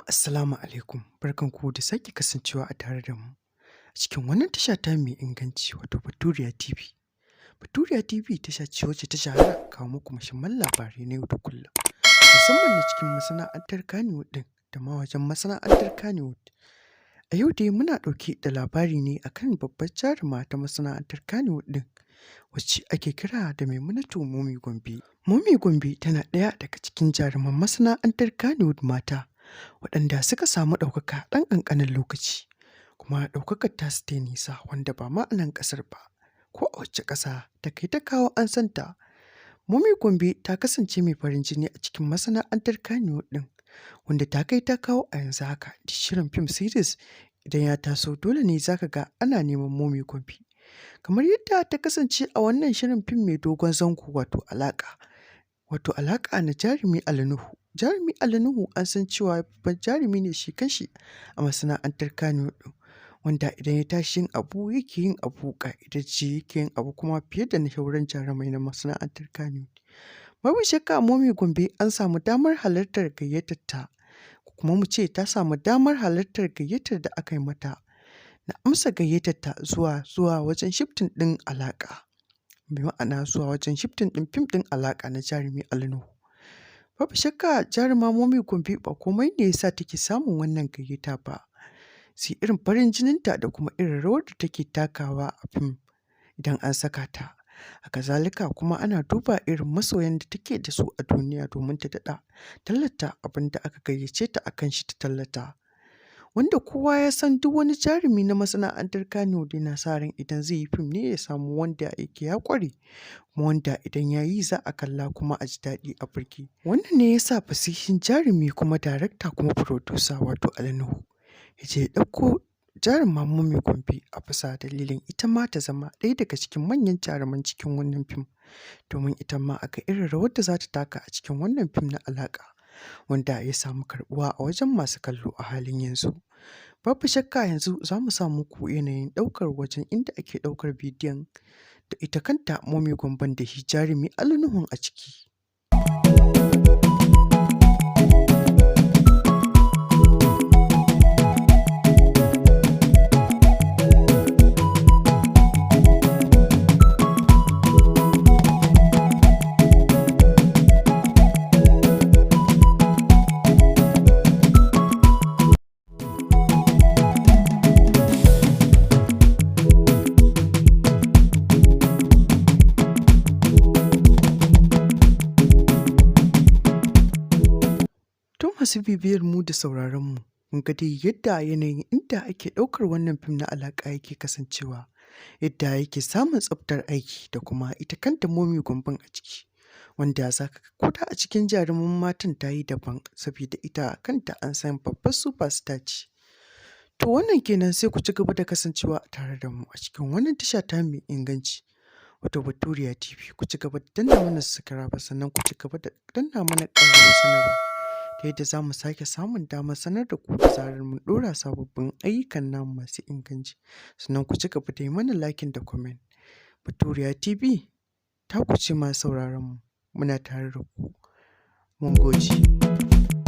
Assalamu alaikum, barkanku da sake kasancewa a tare da mu a cikin wannan tasha ta mai inganci wato Baturiya TV. Baturiya TV tasha ce wacce ta shahara kawo muku muhimman labarai na yau da kullum, musamman na cikin masana'antar Kannywood ɗin da ma wajen masana'antar Kannywood. A yau dai muna ɗauke da labari ne akan babbar jaruma ta masana'antar Kannywood ɗin wacce ake kira da Maimunatu Momee Gwambe. Momee Gwambe tana ɗaya daga cikin jaruman masana'antar Kannywood mata waɗanda suka samu ɗaukaka ɗan ƙanƙanin lokaci, kuma ɗaukakar tasu ta nisa wanda ba ma a nan ƙasar ba, ko a wacce ƙasa ta kai ta kawo an santa. Momee Gwambe ta kasance mai farin jini a cikin masana'antar Kannywood ɗin, wanda ta kai ta kawo a yanzu haka da shirin fim series idan ya taso dole ne zaka ga ana neman Momee Gwambe. Kamar yadda ta kasance a wannan shirin fim mai dogon zango wato Alaqa na jarumi Ali Nuhu. Jarumi Ali Nuhu an san cewa babban jarumi ne shi kanshi a masana'antar Kannywood ɗin, wanda idan ya tashi yin abu yake yin abu ƙa'idajje, yake yin abu kuma fiye da na sauran jarumai na masana'antar Kannywood. Babu shakka Momee Gwambe an samu damar halartar gayyatar ta, ko kuma mu ce ta samu damar halartar gayyatar da aka yi mata na amsa gayyatar ta zuwa wajen shifting ɗin Alaqa. Bi ma'ana zuwa wajen shifting ɗin fim ɗin Alaqa na jarumi Ali Nuhu. Babu shakka jaruma Momee Gwambe ba komai ne yasa take samun wannan gayyata ba, sai irin farin jininta da kuma irin rawar da take takawa a fim idan an saka ta. Haka zalika kuma ana duba irin masoyan da take da su a duniya domin ta daɗa tallata abin da aka gayyace ta akan shi ta tallata. Wanda kowa ya san duk wani jarumi na masana'antar Kannywood yana sa ran idan zai yi fim ne ya samu wanda yake ya ƙware, kuma wanda idan ya yi za a kalla kuma a ji daɗi a burge. Wannan ne ya sa fasihin jarumi kuma darakta kuma furodusa wato Ali Nuhu ya je ya ɗauko jaruma Momee Gwambe a bisa dalilin ita ma ta zama ɗaya daga cikin manyan jaruman cikin wannan fim, domin ita ma a ga irin rawar da za ta taka a cikin wannan fim na Alaqa, wanda ya samu karɓuwa a wajen masu kallo a halin yanzu. Babu shakka yanzu za mu sa muku yanayin ɗaukar wajen inda ake ɗaukar bidiyon da ita kanta Momee Gwamben da shi jarumi Ali Nuhun a ciki. Masu bibiyar mu da sauraron mu, kun ga dai yadda yanayin inda ake ɗaukar wannan fim na Alaqa yake kasancewa, yadda yake samun tsaftar aiki da kuma ita kanta Momee Gwamben a ciki, wanda za ka ga koda a cikin jaruman matan ta yi daban saboda ita kanta an san babbar superstar ce. To wannan kenan, sai ku ci gaba da kasancewa tare da mu a cikin wannan tasha ta mai inganci wato Baturiya TV. Ku ci gaba da danna mana subscribe, sannan ku ci gaba da danna mana ƙararrawar sanarwa ta yadda za mu sake samun damar sanar da ku da zarar mun ɗora sababbin ayyukan namu masu inganci. Sannan ku ci gaba da yi mana liking da comment. Baturiya TV ta ku ce masu sauraron mu, muna tare da ku. Mun gode.